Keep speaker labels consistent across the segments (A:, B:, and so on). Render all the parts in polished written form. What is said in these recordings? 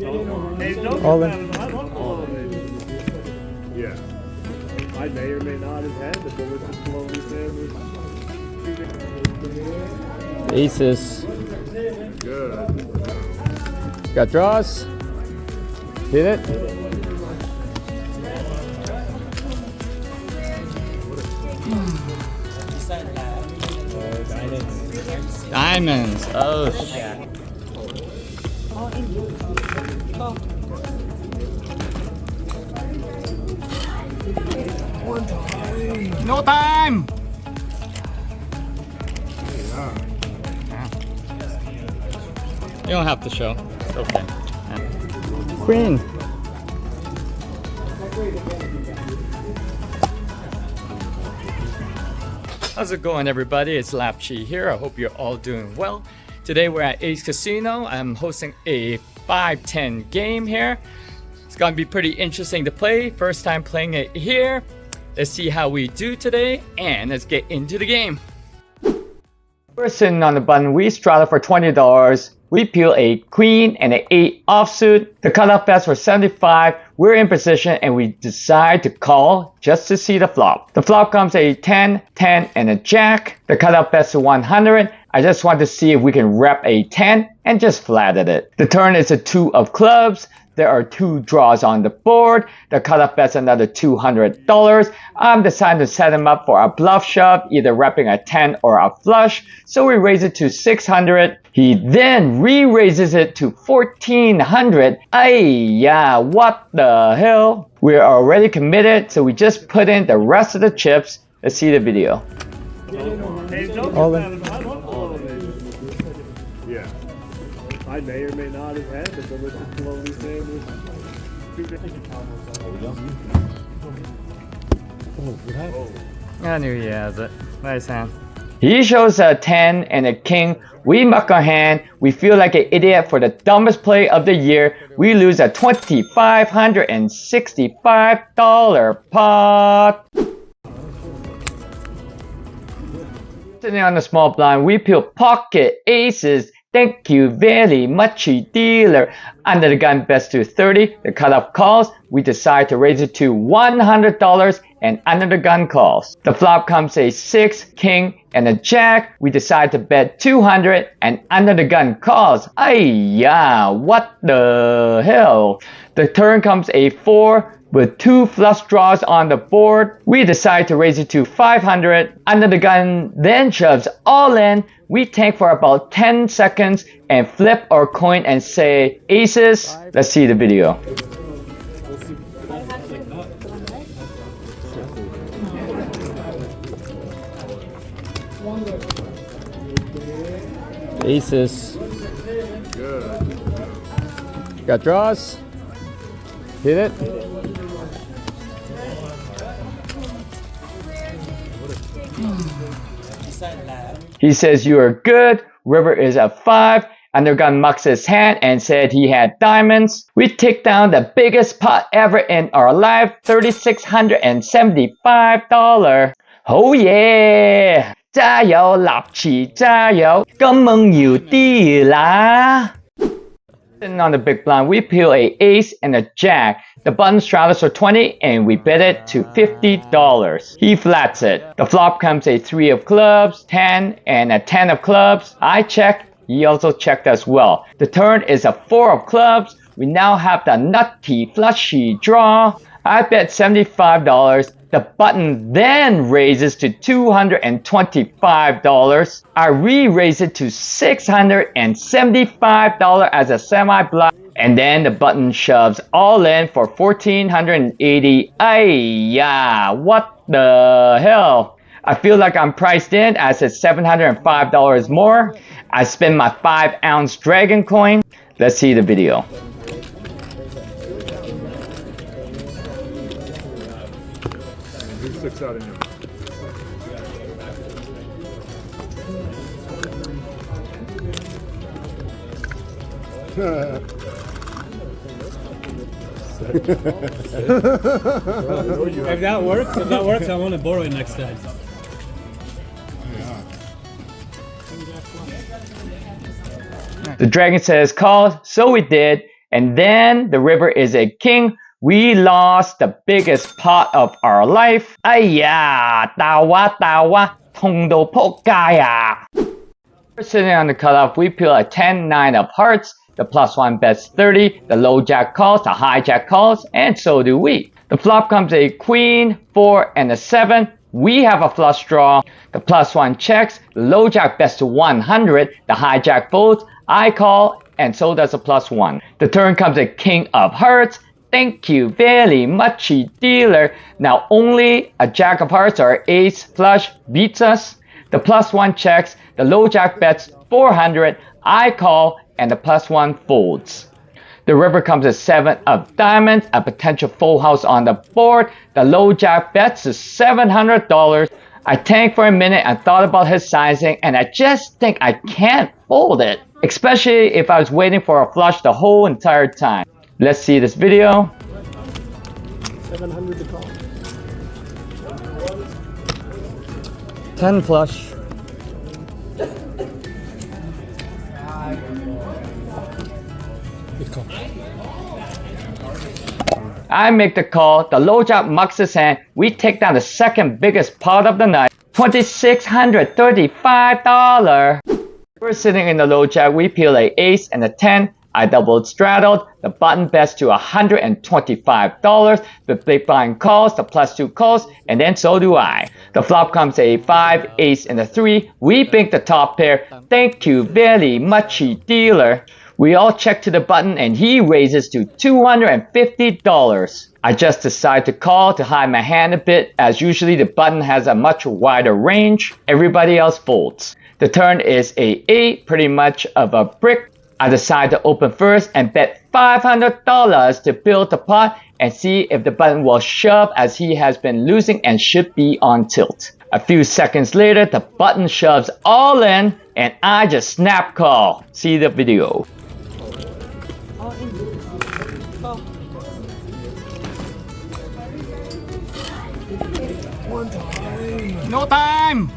A: All in.
B: Yeah. I may or may not have had the delicious bologna sandwich.
A: Aces.
B: Good.
A: Got draws. Hit it. Diamonds. Oh shit. No time. You don't have to show. It's okay. Yeah. Queen. How's it going, everybody? It's LapChi here. I hope you're all doing well. Today we're at Ace Casino. I'm hosting a 5-10 game here. It's gonna be pretty interesting to play. First time playing it here. Let's see how we do today, and let's get into the game. We're sitting on the button. We straddle for $20. We peel a queen and an 8 offsuit. The cutoff bets were 75. We're in position and we decide to call just to see the flop. The flop comes a 10, 10, and a jack. The cutoff bets to 100. I just want to see if we can rep a 10 and just flatted it. The turn is a 2 of clubs. There are 2 draws on the board. The cutoff bet's another $200. I'm deciding to set him up for a bluff shove, either repping a 10 or a flush. So we raise it to 600. He then re-raises it to 1400. Yeah, what the hell? We're already committed, so we just put in the rest of the chips. Let's see the video.
B: All in. Yeah. I may or may not have had the delicious bologna sandwich.
A: I knew he has it. Nice hand. He shows a 10 and a king. We muck our hand. We feel like an idiot for the dumbest play of the year. We lose a $2,565 pot. Sitting on the small blind, we peel pocket aces. Thank you very much, dealer. Under the gun bets to 30. The cutoff calls. We decide to raise it to $100 and under the gun calls. The flop comes a 6, king, and a jack. We decide to bet 200 and under the gun calls. Yeah, what the hell? The turn comes a 4 with 2 flush draws on the board. We decide to raise it to 500. Under the gun then shoves all in. We tank for about 10 seconds and flip our coin and say aces. Let's see the video. Aces.
B: Good.
A: Got draws. Hit it. He says you are good. River is a 5. Undergun mucks his hand and said he had diamonds. We take down the biggest pot ever in our life, $3,675. Oh yeah! 加油，lapchi 加油，金夢要啲啦。Sitting on the big blind, we peel a ace and a jack. The button straddles for 20 and we bet it to $50. He flats it. The flop comes a 3 of clubs, 10, and a 10 of clubs. I check. He also checked as well. The turn is a 4 of clubs. We now have the nutty flushy draw. I bet $75. The button then raises to $225. I re-raise it to $675 as a semi-bluff. And then the button shoves all in for $1,480. Yeah, what the hell? I feel like I'm priced in as it's $705 more. I spend my 5-ounce dragon coin. Let's see the video.
B: Who sticks out in you?
C: If that works, I want to borrow it next time.
A: The dragon says call, so we did, And then the river is a king. We lost the biggest pot of our life. 哎呀，大哇，痛到仆街啊！ We're sitting on the cutoff. We peel a 10-9 of hearts. The +1 bets 30. The low jack calls. The high jack calls. And so do we. The flop comes a queen, 4, and a 7. We have a flush draw. The +1 checks. The low jack bets to 100. The high jack folds. I call, and so does the +1. The turn comes a king of hearts. Thank you very much, dealer. Now only a jack of hearts or ace flush beats us. The +1 checks. The low jack bets 400. I call, and the +1 folds. The river comes a 7 of diamonds, a potential full house on the board. The low jack bets is $700. I tanked for a minute and thought about his sizing, and I just think I can't fold it, especially if I was waiting for a flush the whole entire time. Let's see this video.
B: 700 to call.
A: 10 flush.
C: Good call.
A: I make the call. The low jack mucks his hand. We take down the second biggest pot of the night. $2,635. We're sitting in the low jack. We peel a ace and a 10. I doubled straddled. The button bets to $125. The big blind calls. The +2 calls. And then so do I. The flop comes a 5, ace, and a 3. We bink the top pair. Thank you very much, dealer. We all check to the button and he raises to $250. I just decide to call to hide my hand a bit, as usually the button has a much wider range. Everybody else folds. The turn is a 8, pretty much of a brick. I decide to open first and bet $500 to build the pot and see if the button will shove, as he has been losing and should be on tilt. A few seconds later, the button shoves all in and I just snap call. See the video. No time!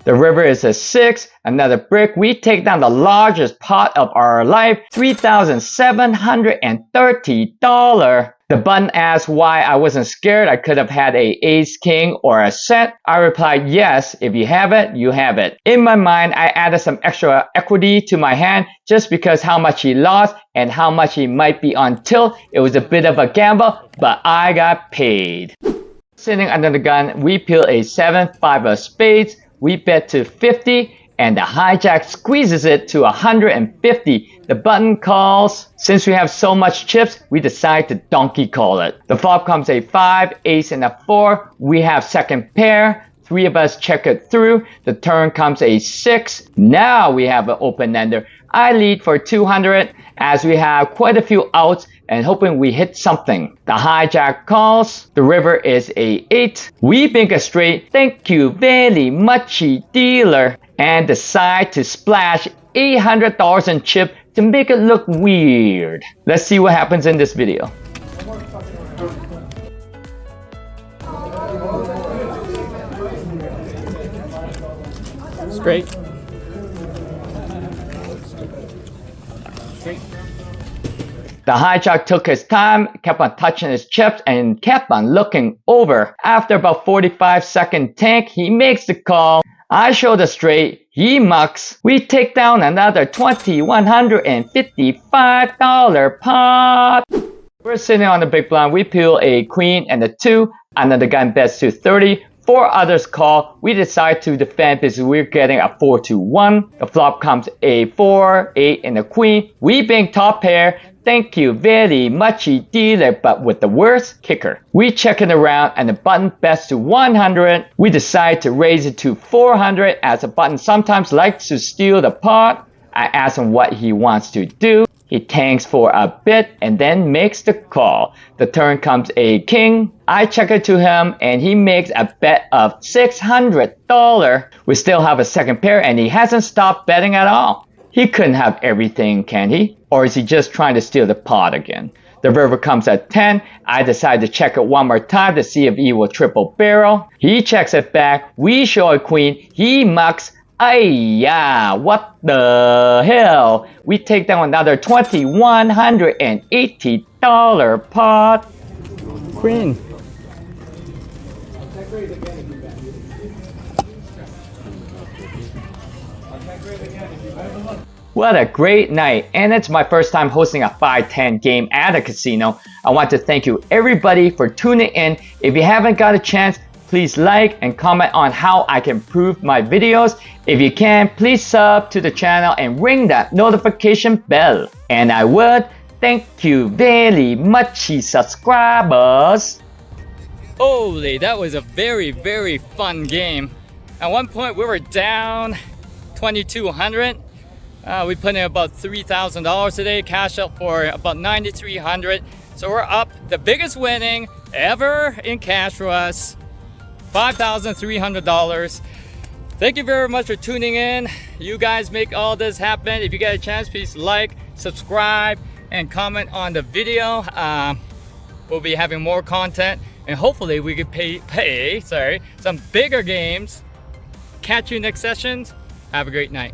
A: The river is a 6, another brick. We take down the largest pot of our life, $3,730. The button asks why I wasn't scared. I could have had a ace, king, or a set. I replied, yes, if you have it, you have it. In my mind, I added some extra equity to my hand just because how much he lost and how much he might be on tilt. It was a bit of a gamble, but I got paid. Sitting under the gun, we peel a 7, 5 of spades. We bet to 50. And the hijack squeezes it to 150. The button calls. Since we have so much chips, we decide to donkey call it. The flop comes a 5, ace, and a 4. We have second pair. 3 of us check it through. The turn comes a 6. Now we have an open-ender. I lead for 200 as we have quite a few outs and hoping we hit something. The hijack calls. The river is a 8. We bink a straight. Thank you very much, dealer. And decide to splash $800 in chip to make it look weird. Let's see what happens in this video. Straight. The hijack took his time, kept on touching his chips, and kept on looking over. After about 45-second tank, he makes the call. I show the straight, he mucks. We take down another $2,155 pot. We're sitting on the big blind. We peel a queen and a 2. Another gun bets to 30. 4 others call. We decide to defend because we're getting a 4-1. The flop comes a 4, 8, and a queen. We bink top pair. Thank you very much, dealer, but with the worst kicker. We check it around and the button bets to 100. We decide to raise it to 400 as the button sometimes likes to steal the pot. I ask him what he wants to do. He tanks for a bit and then makes the call. The turn comes a king. I check it to him and he makes a bet of $600. We still have a second pair and he hasn't stopped betting at all. He couldn't have everything, can he? Or is he just trying to steal the pot again? The river comes at 10. I decide to check it one more time to see if he will triple barrel. He checks it back. We show a queen. He mucks. Yeah, what the hell? We take down another $2,180 pot. Queen. What a great night, and it's my first time hosting a 5-10 game at a casino. I want to thank you everybody for tuning in. If you haven't got a chance, please like and comment on how I can improve my videos. If you can, please sub to the channel and ring that notification bell. And I would thank you very much, subscribers. Holy, that was a very, very fun game. At one point we were down 2,200. We put in about $3,000 today, cash out for about $9,300. So we're up. The biggest winning ever in cash for us, $5,300. Thank you very much for tuning in. You guys make all this happen. If you get a chance, please like, subscribe, and comment on the video. We'll be having more content, and hopefully we could pay some bigger games. Catch you next sessions. Have a great night.